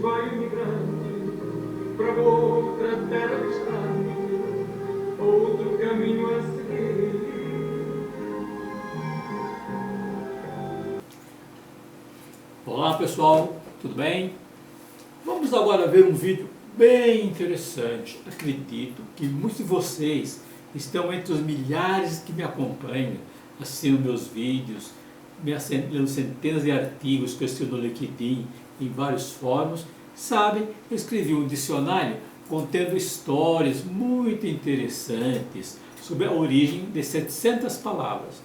vai migrante para outra terra distante, outro caminho a seguir. Olá pessoal, tudo bem? Vamos agora ver um vídeo bem interessante. Acredito que muitos de vocês estão entre os milhares que me acompanham, assistindo meus vídeos, lendo centenas de artigos que eu escrevo no LinkedIn, em vários fóruns. Sabem, eu escrevi um dicionário contendo histórias muito interessantes sobre a origem de 700 palavras.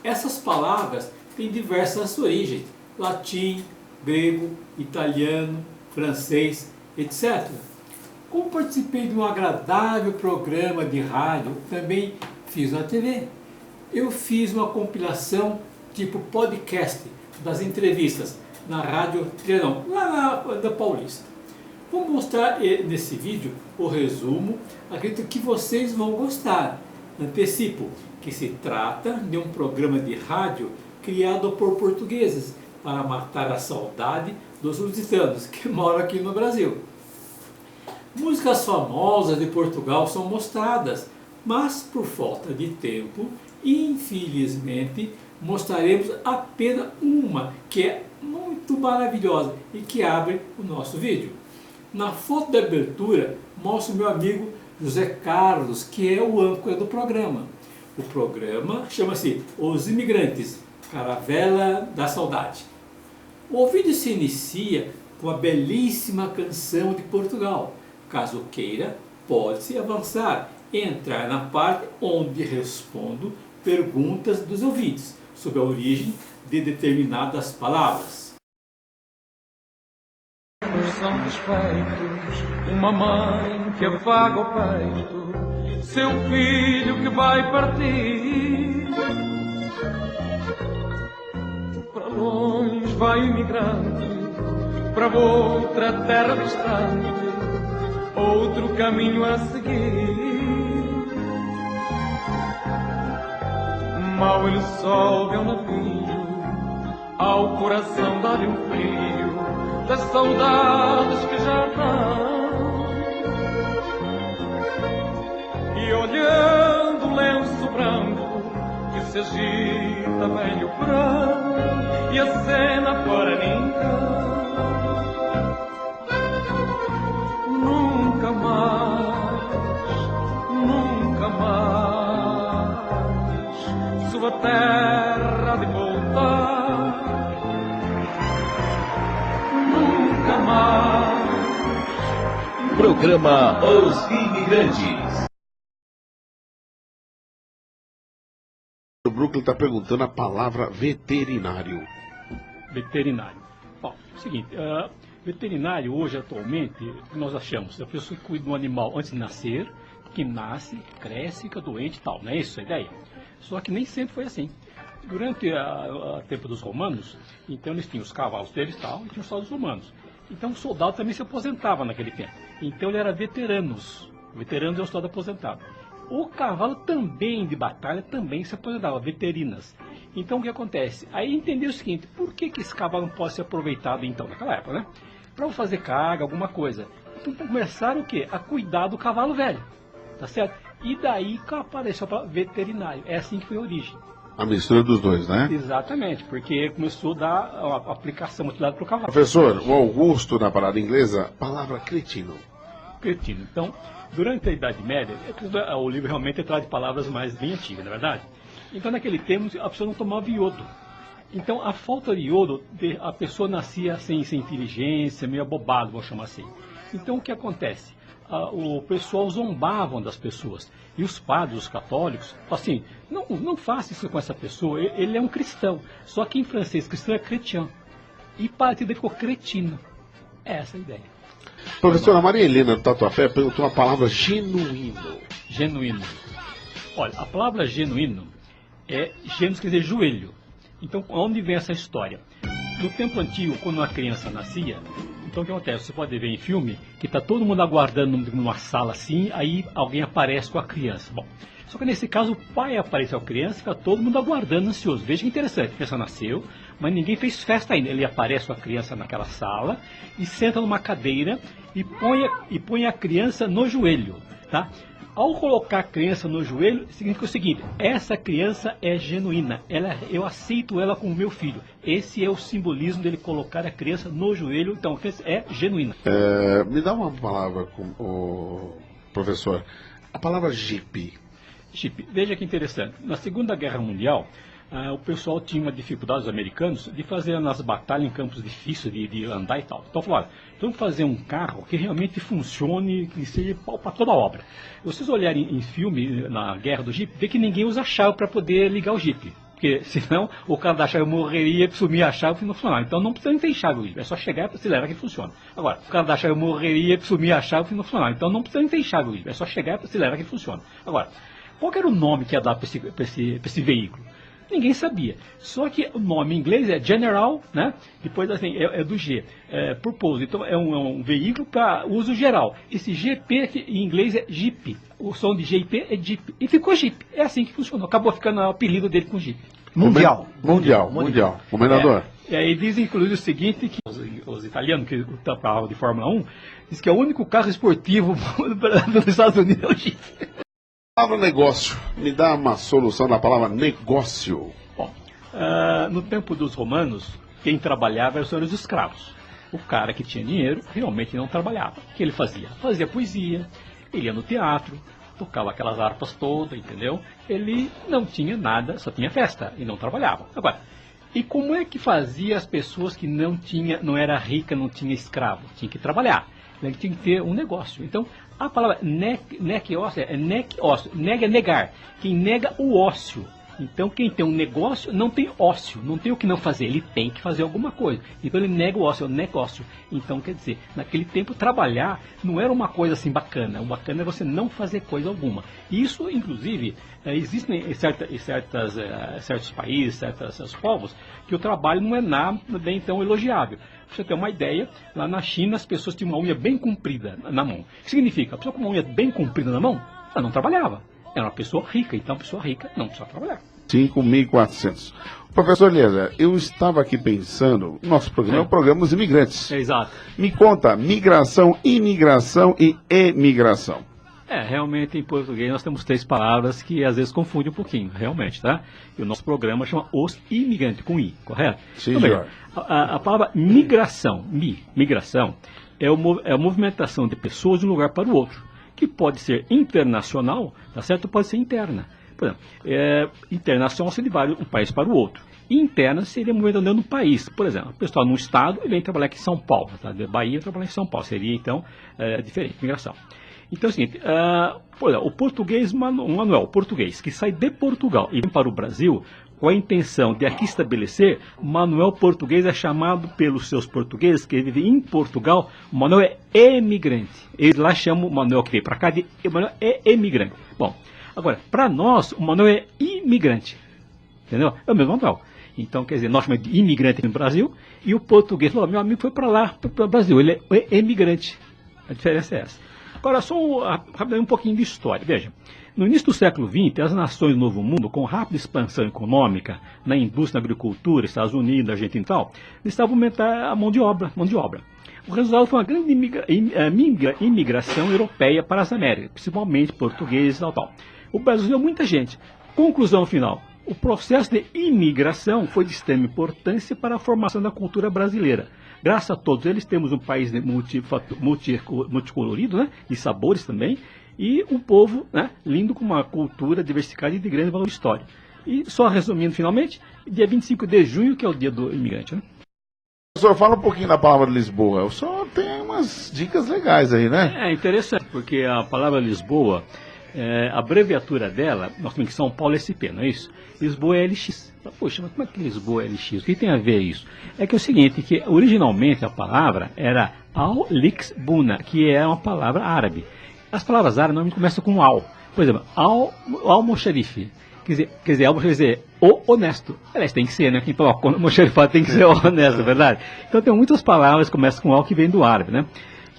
Essas palavras têm diversas origens: latim, grego, italiano, francês, etc. Como participei de um agradável programa de rádio, também fiz na TV. Eu fiz uma compilação tipo podcast das entrevistas na Rádio Trianon, lá da Paulista. Vou mostrar nesse vídeo o resumo, acredito que vocês vão gostar. Antecipo que se trata de um programa de rádio criado por portugueses para matar a saudade dos lusitanos que moram aqui no Brasil. Músicas famosas de Portugal são mostradas, mas por falta de tempo, infelizmente, mostraremos apenas uma que é muito maravilhosa e que abre o nosso vídeo. Na foto de abertura mostro meu amigo José Carlos, que é o âncora do programa. O programa chama-se Os Imigrantes, Caravela da Saudade. O vídeo se inicia com a belíssima canção de Portugal. Caso queira, pode-se avançar e entrar na parte onde respondo perguntas dos ouvintes sobre a origem de determinadas palavras. São respeitos, uma mãe que afaga o peito, seu filho que vai partir. Para longe vai o imigrante, para outra terra distante, outro caminho a seguir. Mal ele sobe ao navio, ao coração dá-lhe um frio das saudades que já não. E olhando o lenço branco que se agita bem o branco e a cena para ninguém. Nunca mais sua terra de voltar. Nunca mais. Programa Os Imigrantes. O Brooklyn está perguntando a palavra veterinário. Veterinário. Bom, seguinte, veterinário hoje atualmente, nós achamos a pessoa que cuida de um animal antes de nascer, que nasce, cresce, fica doente e tal, não é isso a ideia? Só que nem sempre foi assim. Durante o tempo dos romanos, então eles tinham os cavalos deles e tal, e tinham só os romanos. Então o soldado também se aposentava naquele tempo. Então ele era veteranos. Veteranos é o soldado aposentado. O cavalo também de batalha também se aposentava, veterinas. Então o que acontece? Aí entendeu o seguinte: por que esse cavalo não pode ser aproveitado então naquela época, né? Para fazer carga, alguma coisa. Então começaram o quê? A cuidar do cavalo velho, tá certo? E daí que apareceu para veterinário. É assim que foi a origem. A mistura dos dois, né? Exatamente, porque começou a dar a aplicação utilizada para o cavalo. Professor, o Augusto, na parada inglesa, palavra cretino. Cretino. Então, durante a Idade Média, o livro realmente traz palavras mais bem antigas, na verdade. Então, naquele tempo, a pessoa não tomava iodo. Então, a falta de iodo, a pessoa nascia sem inteligência, meio abobado, vamos chamar assim. Então, o que acontece? O pessoal zombavam das pessoas. E os padres, os católicos, assim, não faça isso com essa pessoa, ele é um cristão. Só que em francês, cristão é chrétien. E partido ele ficou cretino. É essa a ideia. Professora Maria Helena do Tatuapé perguntou a palavra genuíno. Genuíno. Olha, a palavra genuíno gênus quer dizer joelho. Então, onde vem essa história? No tempo antigo, quando uma criança nascia, então o que acontece? Você pode ver em filme que está todo mundo aguardando numa sala assim, aí alguém aparece com a criança. Bom, só que nesse caso o pai aparece com a criança e fica todo mundo aguardando ansioso. Veja que interessante, a criança nasceu, mas ninguém fez festa ainda. Ele aparece a criança naquela sala e senta numa cadeira e põe a criança no joelho, tá? Ao colocar a criança no joelho, significa o seguinte: essa criança é genuína, eu aceito ela como meu filho. Esse é o simbolismo dele colocar a criança no joelho, então a criança é genuína. Me dá uma palavra, professor. A palavra jipe. Jipe, veja que interessante. Na Segunda Guerra Mundial, o pessoal tinha uma dificuldade, os americanos, de fazer nas batalhas em campos difíceis de andar e tal. Então falaram, vamos fazer um carro que realmente funcione, que seja para toda a obra. Se vocês olharem em filme, na Guerra do Jeep, vê que ninguém usa chave para poder ligar o Jeep. Porque senão o cara da chave morreria, sumir a chave e não funcionar. Então não precisa nem ter chave o Jeep, é só chegar e acelerar que funciona. Agora, o cara da chave morreria, sumir a chave e não funcionar. Então não precisa nem ter chave o Jeep, é só chegar e acelerar que funciona. Agora, qual era o nome que ia dar para esse veículo? Ninguém sabia. Só que o nome em inglês é General, né? Depois assim, é do G, Purpose. Então é um veículo para uso geral. Esse GP em inglês é Jeep. O som de GP é Jeep. E ficou Jeep. É assim que funcionou. Acabou ficando o apelido dele com Jeep. Mundial. Comendador. E aí diz inclusive o seguinte, que os italianos que falavam de Fórmula 1, diz que é o único carro esportivo dos Estados Unidos é o Jeep. Palavra negócio. Me dá uma solução da palavra negócio. Bom, no tempo dos romanos, quem trabalhava eram os senhores dos escravos. O cara que tinha dinheiro realmente não trabalhava. O que ele fazia? Fazia poesia, ele ia no teatro, tocava aquelas harpas todas, entendeu? Ele não tinha nada, só tinha festa e não trabalhava. Agora, e como é que fazia as pessoas que não era rica, não tinha escravo? Tinha que trabalhar. Ele tinha que ter um negócio. Então, a palavra ócio é ócio. Nega é negar. Quem nega o ócio. Então, quem tem um negócio não tem ócio, não tem o que não fazer, ele tem que fazer alguma coisa. Então, ele nega o ócio, é o negócio. Então, quer dizer, naquele tempo, trabalhar não era uma coisa assim bacana. O bacana é você não fazer coisa alguma. Isso, inclusive, existem em certos países, certos povos, que o trabalho não é nada bem tão elogiável. Pra você ter uma ideia, lá na China as pessoas tinham uma unha bem comprida na mão. O que significa? A pessoa com uma unha bem comprida na mão, ela não trabalhava. Era uma pessoa rica, então a pessoa rica não precisa trabalhar. 5.400. Professor Eliezer, eu estava aqui pensando, nosso programa é o programa dos imigrantes. Exato. Me conta, migração, imigração e emigração. Realmente em português nós temos 3 palavras que às vezes confundem um pouquinho, realmente, tá? E o nosso programa chama Os Imigrantes, com I, correto? Sim, então, senhor. A palavra migração, migração, é a movimentação de pessoas de um lugar para o outro, que pode ser internacional, tá certo? Pode ser interna. Por exemplo, internacional seria de um país para o outro. Interna seria movimentando dentro do país. Por exemplo, o pessoal num estado vem trabalhar aqui em São Paulo, tá? De Bahia trabalhar em São Paulo. Seria, então, diferente, migração. Então é o seguinte, por exemplo, o português, Manuel, o português que sai de Portugal e vem para o Brasil, com a intenção de aqui estabelecer, Manuel português é chamado pelos seus portugueses que vivem em Portugal, o Manuel é emigrante. Eles lá chamam o Manuel que veio para cá de Manuel é emigrante. Bom, agora, para nós, o Manuel é imigrante. Entendeu? É o mesmo Manuel. Então, quer dizer, nós chamamos de imigrante no Brasil e o português, meu amigo foi para lá, para o Brasil, ele é emigrante. A diferença é essa. Agora, só um pouquinho de história. Veja, no início do século XX, as nações do Novo Mundo, com rápida expansão econômica na indústria, na agricultura, Estados Unidos, Argentina e tal, estavam aumentando a mão de obra. O resultado foi uma grande imigração europeia para as Américas, principalmente portugueses e tal. O Brasil deu muita gente. Conclusão final. O processo de imigração foi de extrema importância para a formação da cultura brasileira. Graças a todos eles, temos um país multicolorido, né, de sabores também, e um povo, né, lindo, com uma cultura diversificada e de grande valor histórico. E só resumindo finalmente, dia 25 de junho, que é o dia do imigrante. Né? Professor, fala um pouquinho da palavra Lisboa. O senhor tem umas dicas legais aí, né? É interessante, porque a palavra Lisboa, a abreviatura dela, nós temos que São Paulo SP, não é isso? Lisboa é LX. Poxa, mas como é que Lisboa é LX? O que tem a ver isso? É que é o seguinte, que originalmente a palavra era Al-Lixbuna, que é uma palavra árabe. As palavras árabes normalmente começam com al. Por exemplo, Al-Mosharife. Quer dizer, Al-Mosharife, o honesto. Aliás, tem que ser, né? Quem coloca o Mosharife tem que ser honesto, é verdade? Então tem muitas palavras que começam com al que vem do árabe, né?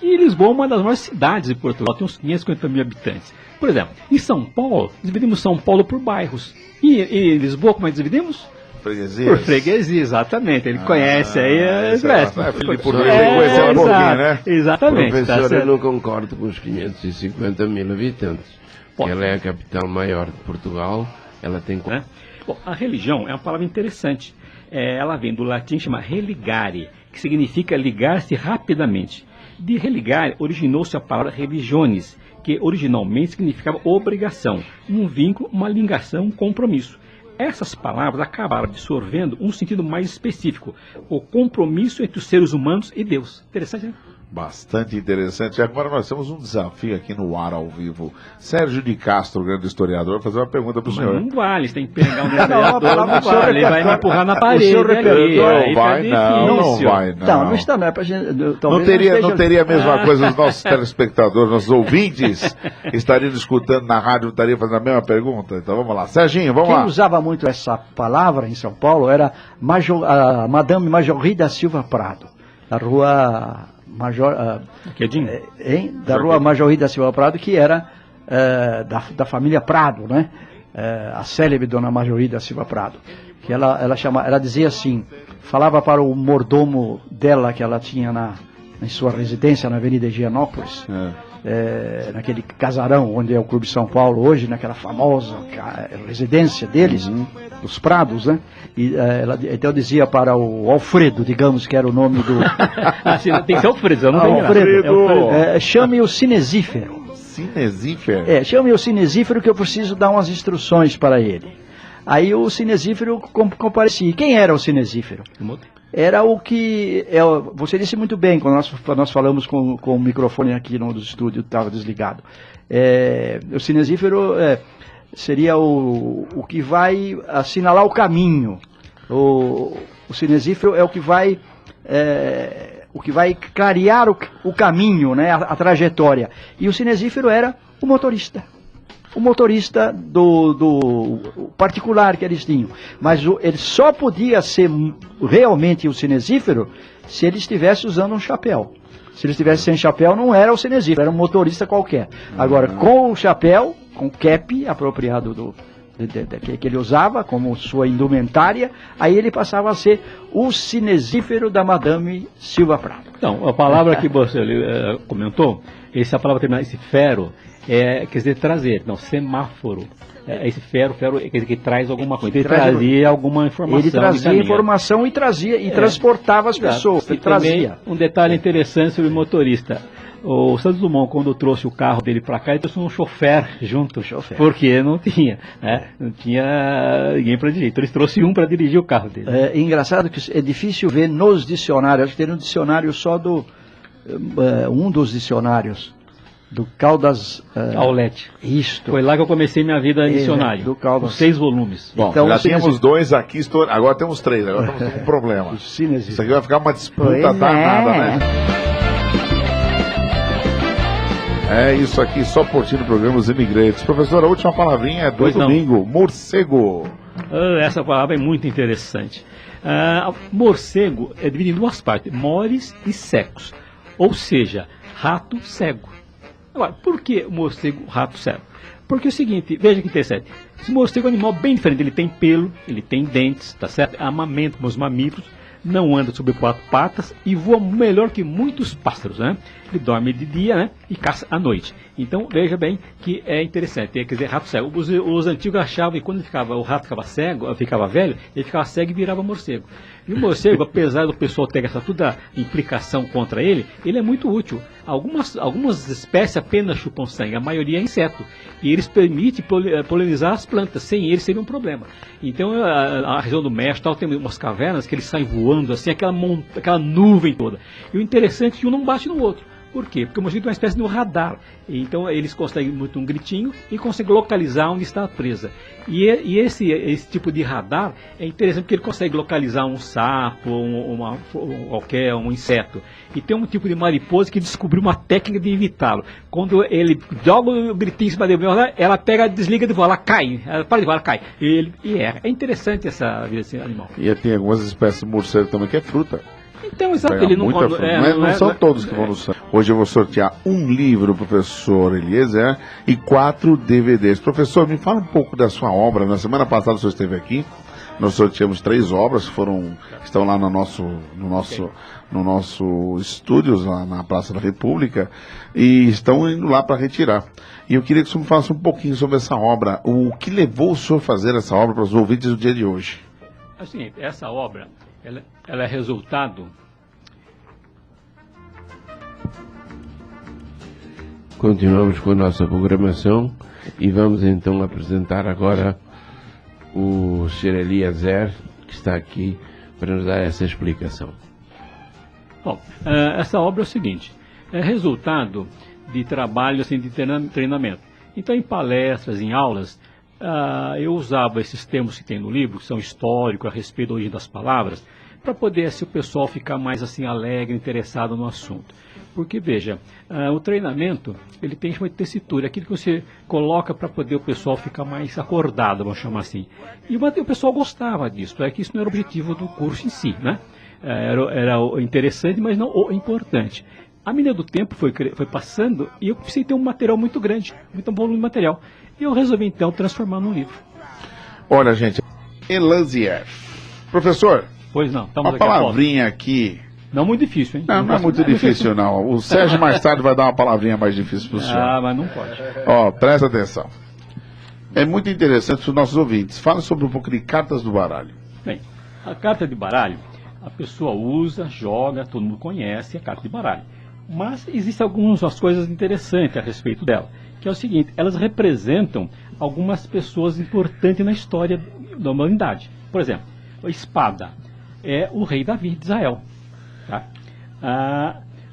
E Lisboa é uma das maiores cidades de Portugal, tem uns 550 mil habitantes. Por exemplo, em São Paulo, dividimos São Paulo por bairros. E Lisboa, como é que dividimos? freguesias. Por freguesia, exatamente. Ele conhece aí. Felipe Português tem que conhecer um pouquinho, né? Exatamente. Professor, tá eu não concordo com os 550 mil habitantes. Ela é a capital maior de Portugal. Ela tem... Né? Bom, a religião é uma palavra interessante. Ela vem do latim, chama religare, que significa ligar-se rapidamente. De religare originou-se a palavra religiones, que originalmente significava obrigação, um vínculo, uma ligação, um compromisso. Essas palavras acabaram absorvendo um sentido mais específico, o compromisso entre os seres humanos e Deus. Interessante, né? Bastante interessante. Agora nós temos um desafio aqui no ar ao vivo. Sérgio de Castro, grande historiador, vai fazer uma pergunta para o senhor. Não vale, você tem que pegar um historiador, não vale, ele vai me empurrar na parede. Não vai, não. Não está, não é pra gente. Não teria a mesma coisa os nossos telespectadores, nossos ouvintes, estariam escutando na rádio, estariam fazendo a mesma pergunta? Então vamos lá. Serginho, vamos lá. Quem usava muito essa palavra em São Paulo era a Madame Marjorie da Silva Prado, da rua Rua Marjorie da Silva Prado, que era da família Prado, né? A célebre dona Marjorie da Silva Prado, que ela dizia assim, falava para o mordomo dela que ela tinha em sua residência na Avenida Higienópolis, naquele casarão onde é o Clube São Paulo hoje, naquela famosa residência deles, os Prados, né? E ela então dizia para o Alfredo, digamos que era o nome do... Tem que ser Alfredo, eu não tenho Alfredo. Chame o cinesífero. Cinesífero? Chame o cinesífero que eu preciso dar umas instruções para ele. Aí o cinesífero comparecia. Quem era o cinesífero? Era o que... você disse muito bem, quando nós falamos com o microfone aqui no estúdio, estava desligado. O cinesífero seria o que vai assinalar o caminho. O cinesífero é o que vai clarear o caminho, né, a trajetória. E o cinesífero era o motorista. O motorista do particular que eles tinham. Mas ele só podia ser realmente o cinesífero se ele estivesse usando um chapéu. Se ele estivesse sem chapéu, não era o cinesífero, era um motorista qualquer. Agora, com o chapéu, com o cap apropriado que ele usava como sua indumentária, aí ele passava a ser o cinesífero da Madame Silva Prado. Então, a palavra que você comentou, essa palavra terminada, esse fero, quer dizer trazer, não, semáforo. Esse fero quer dizer que traz alguma coisa. Ele trazia alguma informação. Ele trazia informação e transportava as pessoas. Ele trazia. Um detalhe interessante sobre o motorista. O Santos Dumont, quando trouxe o carro dele para cá, ele trouxe um chofer junto, porque não tinha ninguém para dirigir. Então ele trouxe um para dirigir o carro dele. É engraçado que é difícil ver nos dicionários. Acho que tem um dicionário só um dos dicionários do Caldas Aulete. Isto. Foi lá que eu comecei minha vida em dicionário. Do Caldas. Com 6 volumes. Bom, já tínhamos 2 aqui, agora temos 3, agora estamos com um problema. Isso aqui vai ficar uma disputa danada, né? É isso aqui, só curtindo o programa Os Imigrantes. Professor, a última palavrinha é do domingo, morcego. Essa palavra é muito interessante. Morcego é dividido em 2 partes, mores e secos. Ou seja, rato cego. Agora, por que morcego, rato cego? Porque é o seguinte, veja que interessante. Esse morcego é um animal bem diferente, ele tem pelo, ele tem dentes, tá certo? Amamenta como os mamíferos, não anda sobre 4 patas e voa melhor que muitos pássaros, né? Ele dorme de dia, né? E caça à noite. Então, veja bem que é interessante, quer dizer, rato cego. Os antigos achavam que quando o rato ficava cego, ficava velho, ele ficava cego e virava morcego. E o morcego, apesar do pessoal ter toda a implicação contra ele é muito útil. Algumas espécies apenas chupam sangue, a maioria é inseto. E eles permitem polinizar as plantas, sem eles seria um problema. Então, a região do México tal, tem umas cavernas que eles saem voando, assim, aquela nuvem toda. E o interessante é que um não bate no outro. Por quê? Porque o mosquito é uma espécie de um radar. Então eles conseguem muito um gritinho e conseguem localizar onde está a presa. E esse tipo de radar é interessante porque ele consegue localizar um sapo, um inseto. E tem um tipo de mariposa que descobriu uma técnica de evitá-lo. Quando ele joga o gritinho em cima dele, ela pega, desliga de voar, ela cai. Ela para de voar, ela cai. É interessante essa vida desse animal. E tem algumas espécies de morcego também que é fruta. Então, exato, ele não são todos que vão no sangue. Hoje eu vou sortear um livro, professor Eliezer, e 4 DVDs. Professor, me fala um pouco da sua obra. Na semana passada o senhor esteve aqui Nós sorteamos 3 obras que estão lá no nosso estúdios, lá na Praça da República, e estão indo lá para retirar. E eu queria que o senhor me falasse um pouquinho sobre essa obra. O que levou o senhor a fazer essa obra para os ouvintes do dia de hoje? Assim, essa obra, ela é resultado... Continuamos com a nossa programação e vamos então apresentar agora o Sr. Eliezer, que está aqui para nos dar essa explicação. Bom, essa obra é o seguinte, é resultado de trabalho assim, de treinamento. Então, em palestras, em aulas, eu usava esses termos que tem no livro, que são históricos, a respeito da origem das palavras, para poder assim, o pessoal ficar mais assim, alegre, interessado no assunto. Porque, veja, o treinamento, ele tem uma tessitura, aquilo que você coloca para poder o pessoal ficar mais acordado, vamos chamar assim. E o pessoal gostava disso, é que isso não era o objetivo do curso em si, né? Era interessante, mas não o importante. A medida do tempo foi passando e eu precisei ter um material muito grande, muito volume de material. E eu resolvi, então, transformar num livro. Olha, gente, Eliezer. Professor, pois não, estamos uma aqui palavrinha aqui... Não muito difícil, hein? Não é muito difícil, não. O Sérgio mais tarde vai dar uma palavrinha mais difícil para o senhor. Ah, mas não pode. Ó, presta atenção. É muito interessante para os nossos ouvintes. Fala sobre um pouco de cartas do baralho. Bem, a carta de baralho, a pessoa usa, joga, todo mundo conhece a carta de baralho. Mas existem algumas coisas interessantes a respeito dela. Que é o seguinte, elas representam algumas pessoas importantes na história da humanidade. Por exemplo, a espada é o rei Davi de Israel. Tá?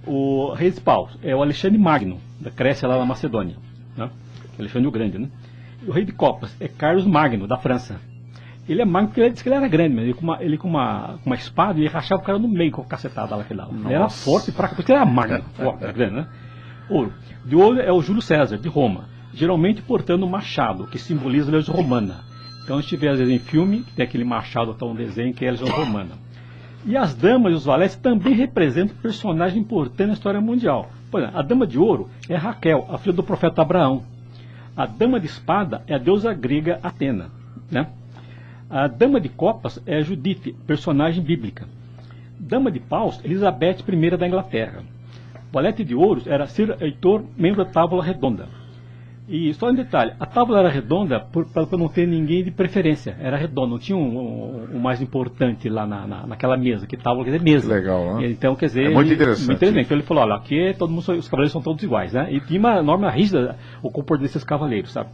O rei de paus é o Alexandre Magno, da Grécia lá na Macedônia, né? Alexandre o Grande, né? O rei de copas é Carlos Magno, da França. Ele é magno porque ele disse que ele era grande, mas ele com uma espada, ele rachava o cara no meio com a cacetada lá que ele dava. Ele era forte, porque ele era magno, forte, grande, né? Ouro. De ouro é o Júlio César, de Roma, geralmente portando um machado, que simboliza a legião romana. Então a gente vê às vezes em filme, tem aquele machado, tá um desenho que é a legião romana. E as damas e os valetes também representam personagens importantes na história mundial. Por exemplo, a dama de ouro é Raquel, a filha do profeta Abraão. A dama de espada é a deusa grega Atena, né? A dama de copas é Judite, personagem bíblica. Dama de paus, Elizabeth I da Inglaterra. Valete de ouros era Sir Heitor, membro da Tábula Redonda. E só um detalhe, a tábua era redonda para não ter ninguém de preferência, era redonda, não tinha um mais importante lá naquela mesa, que tábua quer dizer mesa. Legal, né? Então, quer dizer, é muito interessante. Então ele falou, olha, aqui todo mundo, os cavaleiros são todos iguais, né? E tinha uma norma rígida o comportamento desses cavaleiros, sabe?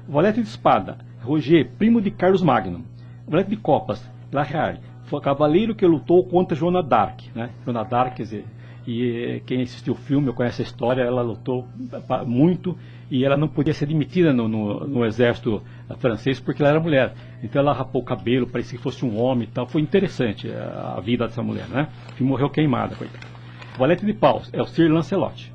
Valete de espada, Roger, primo de Carlos Magno. Valete de copas, Lahar, foi o cavaleiro que lutou contra Joana d'Arc, né? Joana d'Arc, quer dizer, e quem assistiu o filme, conhece a história, ela lutou muito e ela não podia ser admitida no exército francês porque ela era mulher. Então ela rapou o cabelo, parecia que fosse um homem e tal. Foi interessante a vida dessa mulher, né? E morreu queimada, coitada. O Valete de paus é o Sir Lancelot,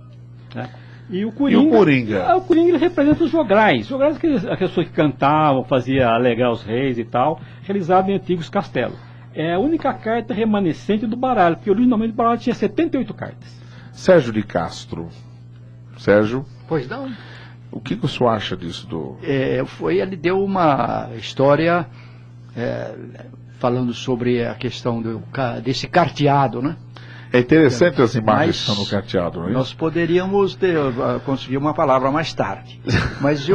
né? E o Coringa? O Coringa ele representa os jograis. Jograis que as pessoas que cantavam, faziam alegrar os reis e tal, realizavam em antigos castelos. É a única carta remanescente do baralho, porque originalmente o baralho tinha 78 cartas. Sérgio de Castro. Sérgio? Pois não. O que o senhor acha disso? Ele deu uma história falando sobre a questão desse carteado, né? É interessante as imagens que estão no carteado, não é isso? Nós poderíamos conseguir uma palavra mais tarde. Mas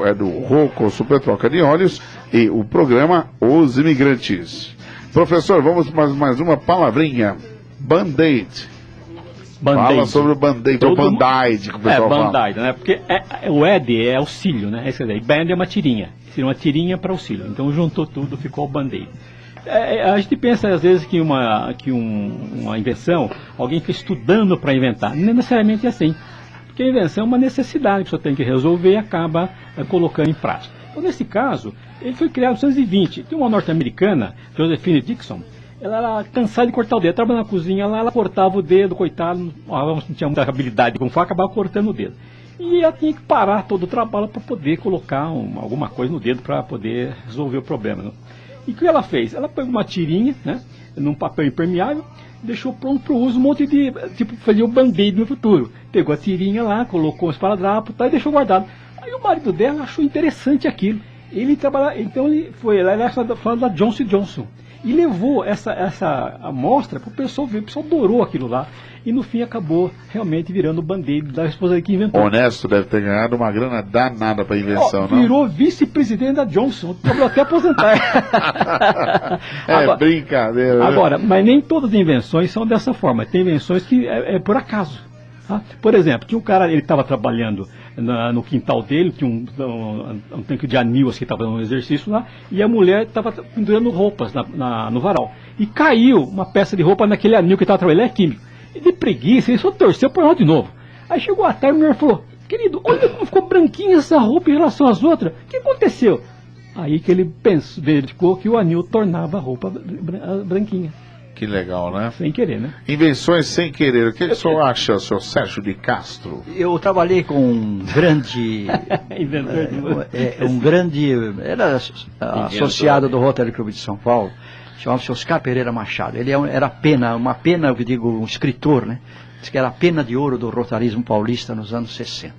é do Rocco Super Troca de Olhos e o programa Os Imigrantes. Professor, vamos mais uma palavrinha. Band-Aid. Fala sobre o Band-Aid, ou Band-Aid, que o pessoal fala. Band-Aid, né? Porque o Ed é auxílio, né? E Band é uma tirinha. Seria uma tirinha para auxílio. Então juntou tudo, ficou o Band-Aid. A gente pensa às vezes que uma invenção, alguém fica estudando para inventar. Não é necessariamente assim. Porque a invenção é uma necessidade que você tem que resolver e acaba colocando em prática. Então, nesse caso, ele foi criado em 1920. Tem uma norte-americana, Josephine Dixon, ela era cansada de cortar o dedo. Trabalhando na cozinha, ela cortava o dedo, coitado, não tinha muita habilidade com faca, acabava cortando o dedo. E ela tinha que parar todo o trabalho para poder colocar alguma coisa no dedo para poder resolver o problema, né? E o que ela fez? Ela pegou uma tirinha, né, num papel impermeável, deixou pronto para o uso um monte de, fazia o Band-Aid no futuro. Pegou a tirinha lá, colocou um esparadrapo e deixou guardado. Aí o marido dela achou interessante aquilo. Ele trabalha, então ele foi lá, ele era da Johnson & Johnson. E levou essa amostra para o pessoal ver, o pessoal adorou aquilo lá. E no fim acabou realmente virando o Band-Aid da esposa que inventou. Honesto deve ter ganhado uma grana danada para invenção, não? Virou vice-presidente da Johnson, acabou até aposentar. Agora, brincadeira. Agora, mas nem todas as invenções são dessa forma. Tem invenções que é por acaso. Tá? Por exemplo, tinha um cara, ele estava trabalhando no quintal dele, tinha um tanque de anil que estava fazendo um exercício lá, e a mulher estava pendurando roupas no varal. E caiu uma peça de roupa naquele anil que estava trabalhando, ele é químico. E de preguiça, ele só torceu por ela de novo. Aí chegou a tarde e a mulher falou: querido, olha como ficou branquinha essa roupa em relação às outras. O que aconteceu? Aí que ele verificou que o anil tornava a roupa branquinha. Que legal, né? Sem querer, né? Invenções sem querer. O que o senhor acha, senhor Sérgio de Castro? Eu trabalhei com um grande... era associado do Rotary Club de São Paulo, chamava-se Oscar Pereira Machado. Ele era uma pena, eu digo, um escritor, né? Diz que era a pena de ouro do rotarismo paulista nos anos 60.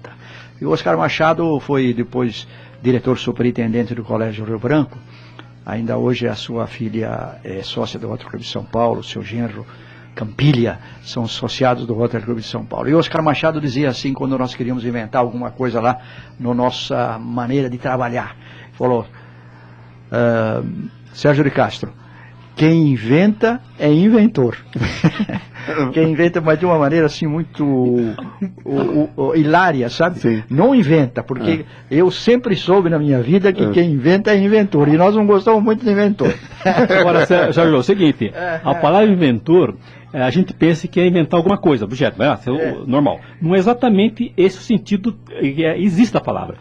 E o Oscar Machado foi depois diretor superintendente do Colégio Rio Branco. Ainda hoje a sua filha é sócia do Rotary Club de São Paulo, seu genro Campilha são associados do Rotary Club de São Paulo. E o Oscar Machado dizia assim, quando nós queríamos inventar alguma coisa lá, na nossa maneira de trabalhar, falou: Sérgio de Castro, quem inventa é inventor. Quem inventa, mas de uma maneira assim muito hilária, sabe? Sim. Não inventa, porque eu sempre soube na minha vida que quem inventa é inventor, e nós não gostamos muito de inventor. Agora, Sérgio, é o seguinte, a palavra inventor, a gente pensa que é inventar alguma coisa, objeto, normal. Não é exatamente esse o sentido que existe a palavra.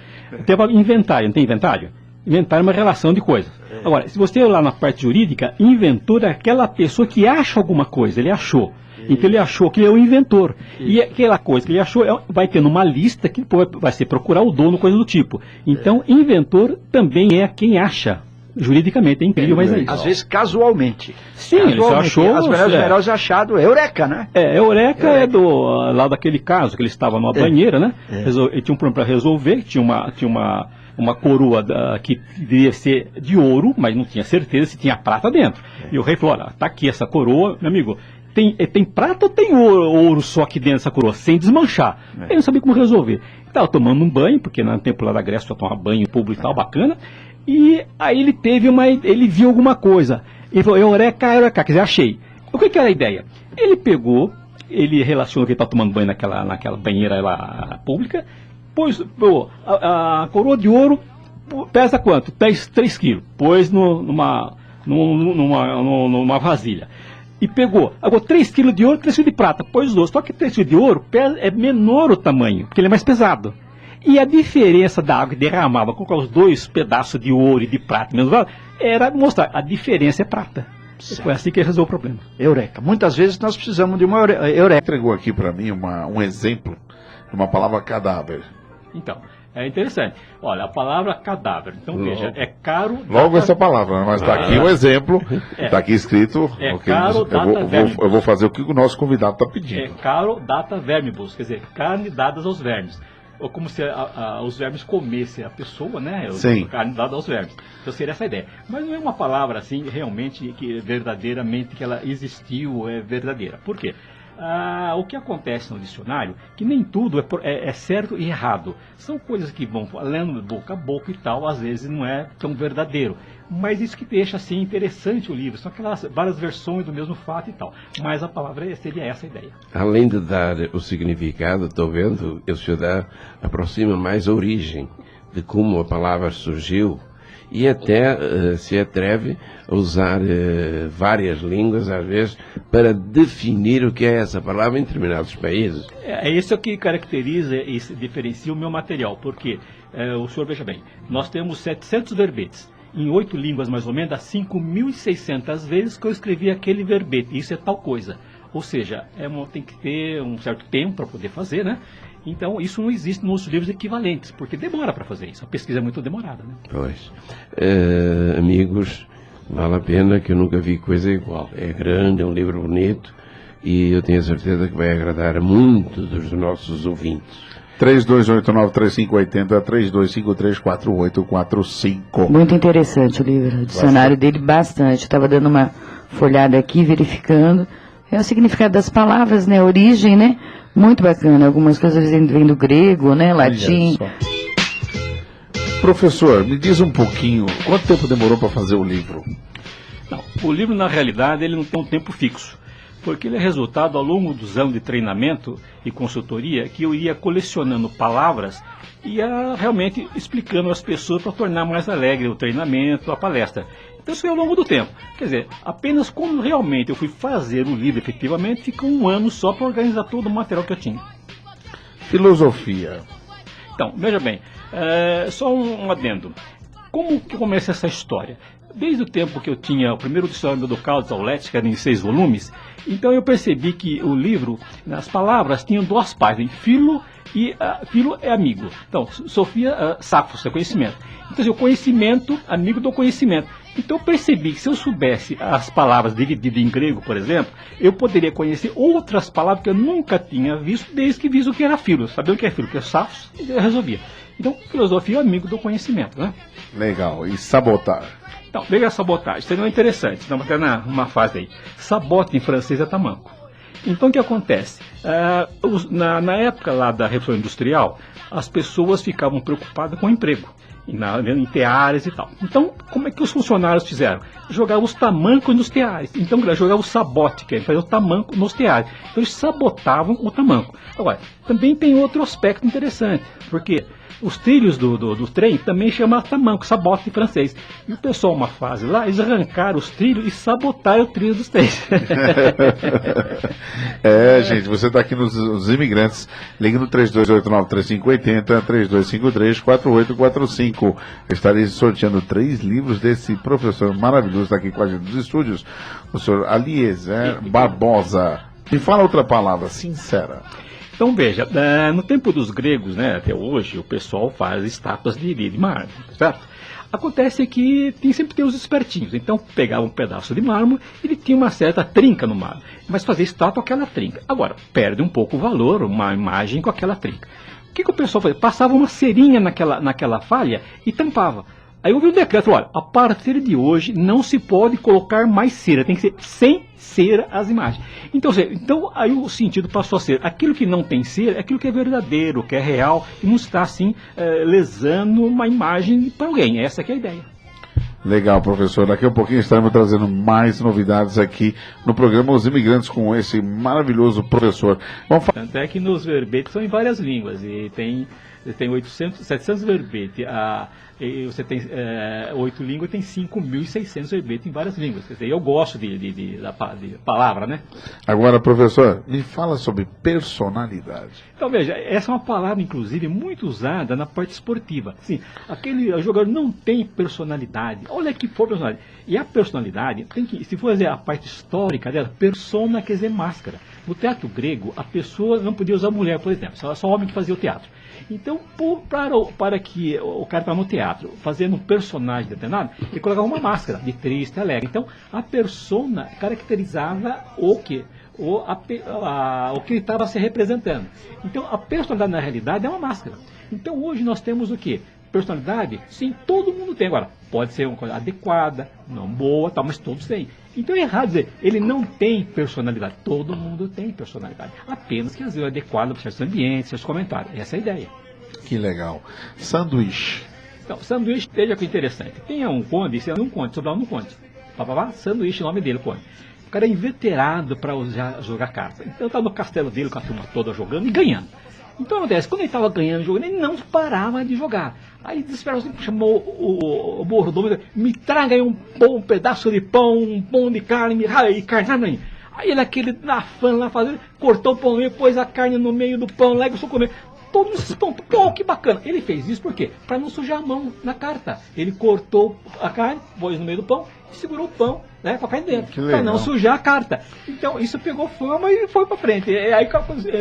Tem inventário, não tem inventário? Inventário é uma relação de coisas. Agora, se você olhar na parte jurídica, inventor é aquela pessoa que acha alguma coisa, ele achou. Então ele achou que ele é o inventor. E aquela coisa que ele achou vai ter numa lista que vai ser procurar o dono, coisa do tipo. Então, inventor também é quem acha. Juridicamente, é incrível, mas é isso. Às vezes casualmente. Sim, ele só achou. As melhores achado, Eureka, né? Eureka é lá daquele caso, que ele estava numa banheira, né? Ele tinha um problema para resolver, tinha uma coroa que devia ser de ouro, mas não tinha certeza se tinha prata dentro. E o rei falou: olha, tá aqui essa coroa, meu amigo, tem prata ou tem ouro só aqui dentro dessa coroa, sem desmanchar? Ele não sabia como resolver. Estava tomando um banho, porque no tempo lá da Grécia só tomava banho público e tal, bacana, e aí ele viu alguma coisa. Ele falou: Eureka, quer dizer, achei. O que era a ideia? Ele relacionou que ele estava tomando banho naquela banheira lá pública, pôs a coroa de ouro, pesa quanto? 3 quilos. Pôs numa vasilha. E pegou. Agora 3 quilos de ouro, 3 quilos de prata. Pôs os dois. Só que 3 quilos de ouro é menor o tamanho, porque ele é mais pesado. E a diferença da água que derramava com os 2 pedaços de ouro e de prata, era mostrar a diferença é prata. Certo. Foi assim que ele resolveu o problema. Eureka. Muitas vezes nós precisamos de uma eureka. Entregou aqui para mim um exemplo de uma palavra cadáver. Então, é interessante. Olha, a palavra cadáver. Então, veja, é caro... Logo essa palavra, mas está aqui o exemplo, está aqui escrito... Caro data vermibus. Eu vou fazer o que o nosso convidado está pedindo. É caro data vermibus, quer dizer, carne dadas aos vermes. Ou como se os vermes comessem a pessoa, né? Sim. Carne dada aos vermes. Então seria essa ideia. Mas não é uma palavra assim, realmente, que verdadeiramente que ela existiu, é verdadeira. Por quê? O que acontece no dicionário, que nem tudo é certo e errado. São coisas que vão falando boca a boca e tal, às vezes não é tão verdadeiro. Mas isso que deixa assim interessante o livro. São aquelas várias versões do mesmo fato e tal. Mas a palavra seria essa a ideia. Além de dar o significado, estou vendo, o senhor aproxima mais a origem de como a palavra surgiu. E até se atreve a usar várias línguas, às vezes, para definir o que é essa palavra em determinados países. É isso que caracteriza e diferencia o meu material, porque, o senhor veja bem, nós temos 700 verbetes. Em 8 línguas, mais ou menos, dá 5.600 vezes que eu escrevi aquele verbete. Isso é tal coisa. Ou seja, tem que ter um certo tempo para poder fazer, né? Então, isso não existe nos livros equivalentes, porque demora para fazer isso. A pesquisa é muito demorada, né? Pois. Amigos, vale a pena, que eu nunca vi coisa igual. É grande, é um livro bonito, e eu tenho a certeza que vai agradar a muitos dos nossos ouvintes. 3289-3580, 3253-4845. Muito interessante o livro, o dicionário dele bastante. Estava dando uma folhada aqui, verificando. É o significado das palavras, né? A origem, né? Muito bacana. Algumas coisas vêm do grego, né? Latim. Professor, me diz um pouquinho, quanto tempo demorou para fazer o livro? Não, o livro, na realidade, ele não tem um tempo fixo, porque ele é resultado ao longo dos anos de treinamento e consultoria que eu ia colecionando palavras e ia realmente explicando às pessoas para tornar mais alegre o treinamento, a palestra. Então isso foi ao longo do tempo. Quer dizer, apenas quando realmente eu fui fazer o livro efetivamente, ficou um ano só para organizar todo o material que eu tinha. Filosofia. Então, veja bem, só um adendo. Como que começa essa história? Desde o tempo que eu tinha o primeiro dicionário do Caldas Aulete, que era em 6 volumes, então eu percebi que o livro, as palavras tinham duas partes, filo e filo é amigo. Então, Sofia, Safos, é conhecimento. Então, o conhecimento, amigo do conhecimento. Então eu percebi que se eu soubesse as palavras divididas em grego, por exemplo, eu poderia conhecer outras palavras que eu nunca tinha visto, desde que vi o que era filo. Sabia o que é filo? Que é Safos, e eu resolvia. Então, filosofia é amigo do conhecimento, né? Legal. E sabotar? Então, veja a sabotagem, seria interessante, estamos até numa fase aí. Sabote em francês é tamanco. Então o que acontece? Na época lá da Revolução Industrial, as pessoas ficavam preocupadas com o emprego, em teares e tal. Então, como é que os funcionários fizeram? Jogavam os tamancos nos teares. Então, jogavam o sabote, que é fazer o tamanco nos teares. Então, eles sabotavam o tamanco. Agora, também tem outro aspecto interessante, porque os trilhos do trem também chamam tamanco, sabote em francês. E o pessoal, uma fase lá, eles arrancaram os trilhos e sabotaram o trilho dos trens. Gente, você está aqui nos Imigrantes. Ligue no 3289-3580, 3253-4845. Estarei sorteando 3 livros desse professor maravilhoso, está aqui com a gente nos estúdios, o senhor Eliezer Barbosa. Me fala outra palavra, sincera. Então veja, no tempo dos gregos, né, até hoje, o pessoal faz estátuas de mármore, certo? Acontece que sempre tem os espertinhos, então pegava um pedaço de mármore, ele tinha uma certa trinca no mármore, mas fazia estátua com aquela trinca. Agora, perde um pouco o valor, uma imagem com aquela trinca. O que o pessoal fazia? Passava uma cerinha naquela falha e tampava. Aí houve um decreto, olha, a partir de hoje não se pode colocar mais cera, tem que ser sem cera as imagens. Então aí o sentido passou a ser, aquilo que não tem cera é aquilo que é verdadeiro, que é real, e não está assim lesando uma imagem para alguém. Essa que é a ideia. Legal, professor. Daqui a pouquinho estaremos trazendo mais novidades aqui no programa Os Imigrantes com esse maravilhoso professor. Tanto é que nos verbetes são em várias línguas, e tem 700 verbetes. E você tem 8 línguas, tem 5.600 verbetes em várias línguas. Quer dizer, eu gosto de palavra, né? Agora, professor, me fala sobre personalidade. Então, veja, essa é uma palavra, inclusive, muito usada na parte esportiva. Sim, aquele jogador não tem personalidade. Olha que for personalidade. E a personalidade, se for fazer a parte histórica dela, persona quer dizer máscara. No teatro grego, a pessoa não podia usar mulher, por exemplo. Só homem que fazia o teatro. Então, para que o cara está no teatro, fazendo um personagem determinado, ele colocava uma máscara de triste, alegre. Então, a persona caracterizava o que ele estava se representando. Então, a personalidade, na realidade, é uma máscara. Então, hoje nós temos o quê? Personalidade, sim, todo mundo tem. Agora, pode ser uma coisa adequada, não boa, tal, mas todos têm. Então é errado dizer, ele não tem personalidade. Todo mundo tem personalidade. Apenas que às vezes é adequado para certos ambientes, certos comentários. Essa é a ideia. Que legal. Sanduíche. Então, sanduíche, veja que interessante. Tem um conde, esse é um conde, sobrenome um conde. Sanduíche, o nome dele, conde. O cara é inveterado para jogar carta. Então está no castelo dele com a turma toda jogando e ganhando. Então acontece, quando ele estava ganhando, jogando, ele não parava de jogar. Aí desesperado, chamou o mordomo, me traga aí um pedaço de pão, um pão de carne, e carne. Aí ele, aquele na fã lá fazendo, cortou o pão e pôs a carne no meio do pão lá e começou a comer. Todos esses pão, que bacana. Ele fez isso por quê? Para não sujar a mão na carta. Ele cortou a carne, pôs no meio do pão e segurou o pão, né, com a carne dentro, Que para não legal. sujar a carta. Então isso pegou fama e foi para frente. E aí,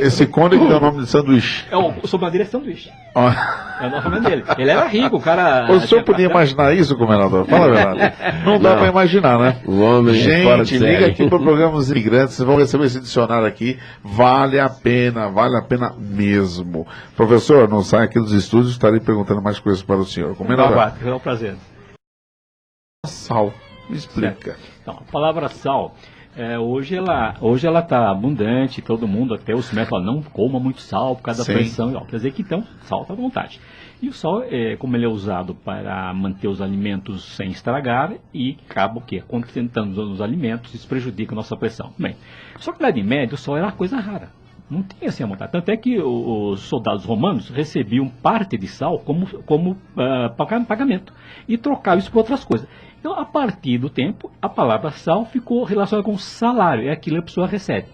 Esse Conde que tem o nome de sanduíche. o sobrenome é sanduíche. Ó. É o nome dele. Ele era rico, o cara. O senhor podia imaginar isso, governador? Fala a verdade. Não dá Não. para imaginar, né? O homem fora de Gente, liga série. aqui para o programa Os Imigrantes, vocês vão receber esse dicionário aqui. Vale a pena mesmo. Professor, não sai aqui dos estúdios, estarei perguntando mais coisas para o senhor. Combinado? É um prazer. Sal, me explica. Então, a palavra sal, hoje ela está abundante, todo mundo, até os médicos falam, não coma muito sal por causa Sim. da pressão. Quer dizer que então, sal está à vontade. E o sal, como ele é usado para manter os alimentos sem estragar e acaba o quê? Acrescentando nos alimentos, isso prejudica a nossa pressão. Bem, só que na Idade Média o sal era uma coisa rara. Não tinha assim a vontade. Tanto é que os soldados romanos recebiam parte de sal como pagamento e trocavam isso por outras coisas. Então, a partir do tempo, a palavra sal ficou relacionada com salário, é aquilo que a pessoa recebe.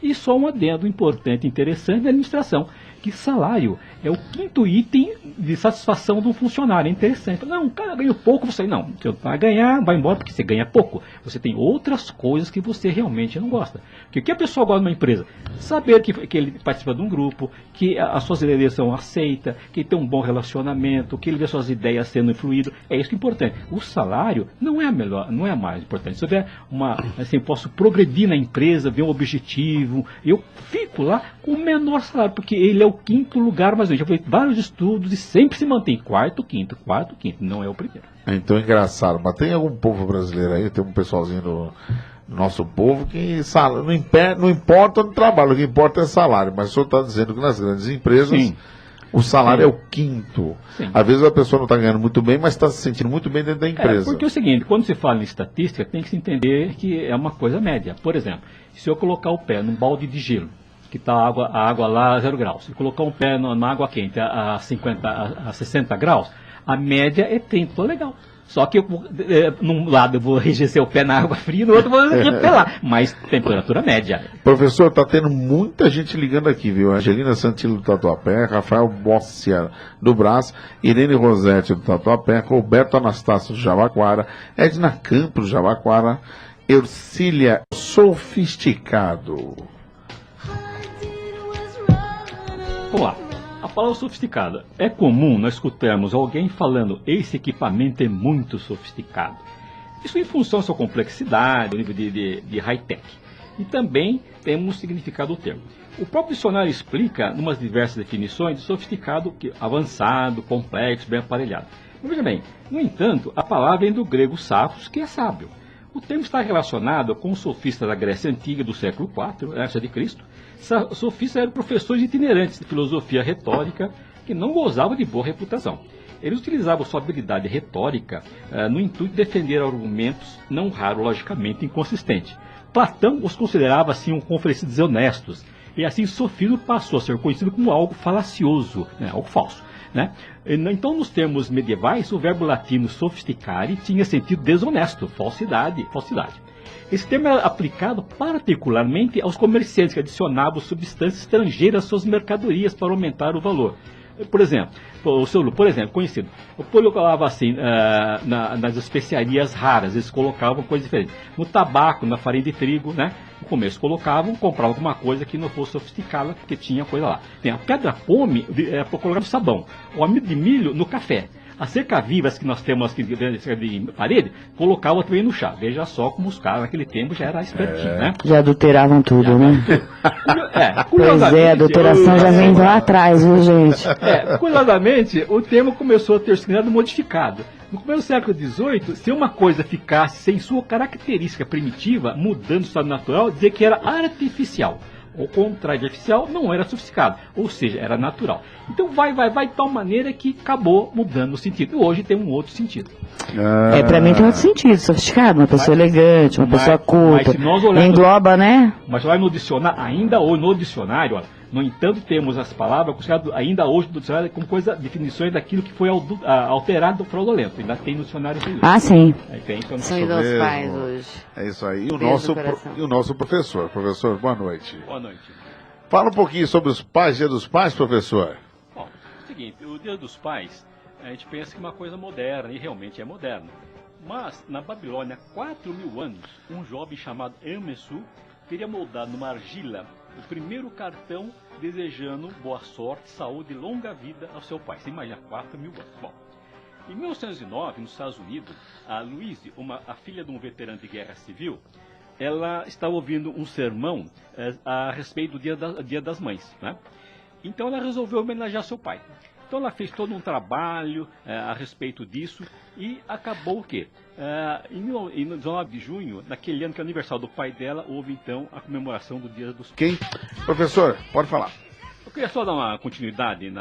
E só um adendo importante e interessante da administração, que salário é o quinto item de satisfação de um funcionário. É interessante. Não, o cara ganha pouco, você não. Você vai ganhar, vai embora porque você ganha pouco. Você tem outras coisas que você realmente não gosta. Porque o que a pessoa gosta de uma empresa? Saber que ele participa de um grupo, que as suas ideias são aceitas, que ele tem um bom relacionamento, que ele vê suas ideias sendo influídas. É isso que é importante. O salário não é a melhor, não é a mais importante. Se eu tiver assim, posso progredir na empresa, ver um objetivo, eu fico lá com o menor salário, porque ele é o quinto lugar, mas eu já fiz vários estudos e sempre se mantém quarto, quinto, não é o primeiro. Então, engraçado, mas tem algum povo brasileiro aí, tem um pessoalzinho do nosso povo que não importa o trabalho, o que importa é salário, mas o senhor está dizendo que nas grandes empresas Sim. o salário Sim. é o quinto. Sim. Às vezes a pessoa não está ganhando muito bem, mas está se sentindo muito bem dentro da empresa. Porque é o seguinte, quando se fala em estatística, tem que se entender que é uma coisa média. Por exemplo, se eu colocar o pé num balde de gelo, que está a água lá a 0 graus, e colocar um pé na água quente a 60 graus, a média é 30, legal. Só que num lado eu vou enrijecer o pé na água fria, no outro eu vou repelar. Mas temperatura média. Professor, está tendo muita gente ligando aqui, viu? Angelina Santillo do Tatuapé, Rafael Bossia do Brás, Irene Rosete do Tatuapé, Roberto Anastácio do Jabaquara, Edna Campos do Jabaquara, Ercília Sofisticado. Vamos lá. A palavra sofisticada. É comum nós escutarmos alguém falando esse equipamento é muito sofisticado. Isso em função da sua complexidade, do nível de high-tech. E também temos o significado do termo. O próprio dicionário explica, numas diversas definições, de sofisticado, avançado, complexo, bem aparelhado. Mas veja bem, no entanto, a palavra vem do grego safos, que é sábio. O termo está relacionado com os sofistas da Grécia Antiga do século IV, antes de Cristo. Sofistas eram professores itinerantes de filosofia retórica que não gozavam de boa reputação. Eles utilizavam sua habilidade retórica no intuito de defender argumentos, não raro, logicamente, inconsistentes. Platão os considerava assim um conferencistas desonestos, e assim sofismo passou a ser conhecido como algo falacioso, né, algo falso. Né? Então, nos termos medievais, o verbo latino sofisticare tinha sentido desonesto, falsidade. Esse termo era aplicado particularmente aos comerciantes que adicionavam substâncias estrangeiras às suas mercadorias para aumentar o valor. Por exemplo, conhecido, o polio colocava assim nas especiarias raras, eles colocavam coisas diferentes. No tabaco, na farinha de trigo, né? No começo compravam alguma coisa que não fosse sofisticada, porque tinha coisa lá. Tem a pedra-pome para colocar no sabão, o amido de milho no café. As cerca-vivas que nós temos aqui de parede, colocavam também no chá. Veja só como os caras naquele tempo já eram espertinhos, né? Já adulteravam tudo, né? Pois é, a adulteração já vem lá atrás, viu, gente? Curiosamente, o termo começou a ter sido modificado. No começo do século XVIII, se uma coisa ficasse sem sua característica primitiva, mudando o estado natural, dizia que era artificial. Ao contrário de artificial, não era sofisticado, ou seja, era natural. Então vai de tal maneira que acabou mudando o sentido. E hoje tem um outro sentido. Pra mim tem outro sentido, sofisticado, uma pessoa elegante, uma pessoa culta, engloba, né? Mas lá no dicionário, ainda hoje no dicionário, olha, no entanto, temos as palavras consideradas ainda hoje no dicionário como definições daquilo que foi alterado fraudulento. Ainda tem no dicionário. Ah, sim. São dos pais hoje. É isso aí. E o nosso professor. Professor, boa noite. Boa noite. Fala um pouquinho sobre os pais, Dia dos Pais, professor. Bom, é o seguinte, o Dia dos Pais, a gente pensa que é uma coisa moderna, e realmente é moderna. Mas, na Babilônia, há 4.000 anos, um jovem chamado Emesu teria moldado numa argila o primeiro cartão desejando boa sorte, saúde e longa vida ao seu pai. Você imagina, 4.000 anos. Bom, em 1909, nos Estados Unidos, a Louise, a filha de um veterano de guerra civil, ela estava ouvindo um sermão a respeito do Dia das Mães, né? Então ela resolveu homenagear seu pai. Então ela fez todo um trabalho a respeito disso e acabou o quê? Em 19 de junho, naquele ano que é o aniversário do pai dela, houve então a comemoração do Dia dos Pais. Quem? Professor, pode falar. Eu queria só dar uma continuidade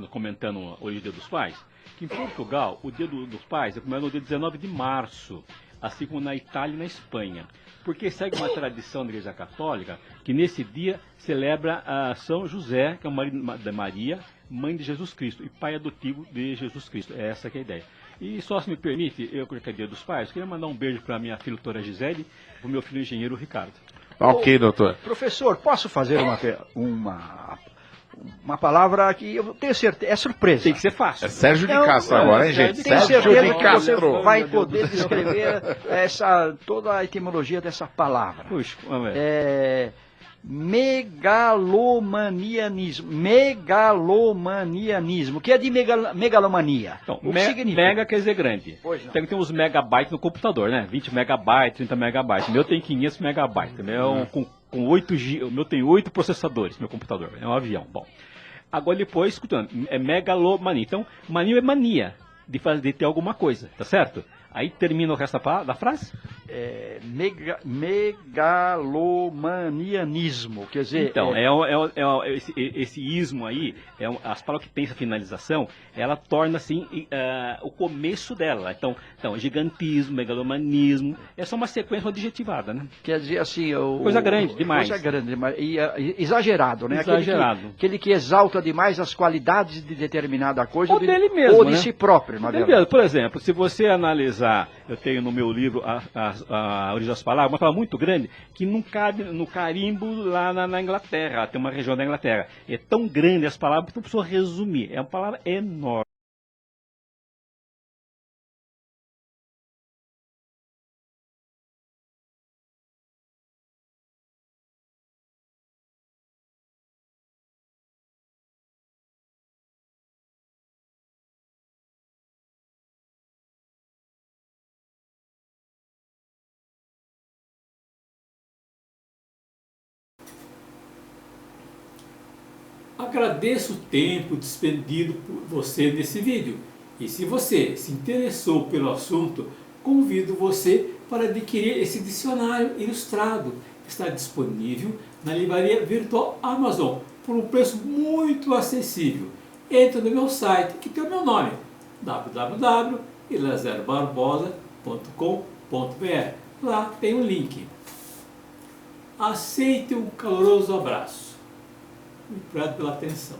comentando hoje o Dia dos Pais, que em Portugal o Dia dos Pais é comemorado no dia 19 de março, assim como na Itália e na Espanha, porque segue uma tradição da Igreja Católica que nesse dia celebra São José, que é o marido de Maria, mãe de Jesus Cristo e pai adotivo de Jesus Cristo. É essa que é a ideia. E só se me permite, eu que é Dia dos Pais, queria mandar um beijo para minha filha doutora Gisele e para o meu filho engenheiro Ricardo. Ok, doutor. Professor, posso fazer uma palavra que eu tenho certeza, é surpresa. Tem que ser fácil. É Sérgio de Castro agora, hein, gente? Tenho Sérgio certeza de que você Castro. vai poder descrever toda a etimologia dessa palavra. Puxa, vamos ver. Megalomanianismo. O que é de megalomania? Então, o que significa? Mega quer dizer grande. Tem uns megabytes no computador, né? 20 megabytes, 30 megabytes. O meu tem 500 megabytes. O meu com 8 GB. O meu tem 8 processadores, meu computador. É um avião. Bom. Agora depois, escutando, é megalomania. Então, mania é mania de ter alguma coisa, tá certo? Aí termina o resto da frase? Megalomanianismo, quer dizer... Então, esse ismo aí, as palavras que tem essa finalização, ela torna assim o começo dela. Então, gigantismo, megalomanismo, é só uma sequência adjetivada, né? Quer dizer assim... Coisa grande demais. Coisa grande demais. E exagerado, né? Exagerado. Aquele que exalta demais as qualidades de determinada coisa. Ou dele mesmo, ou de né? si próprio, na verdade. Por exemplo, se você analisar, eu tenho no meu livro a origem das palavras, uma palavra muito grande que não cabe no carimbo lá na Inglaterra, tem uma região da Inglaterra. É tão grande as palavras que não precisa resumir, é uma palavra enorme. Agradeço o tempo despendido por você nesse vídeo. E se você se interessou pelo assunto, convido você para adquirir esse dicionário ilustrado. Está disponível na livraria virtual Amazon por um preço muito acessível. Entre no meu site, que tem o meu nome, www.elazerbarbosa.com.br. Lá tem um link. Aceite um caloroso abraço. Obrigado pela atenção.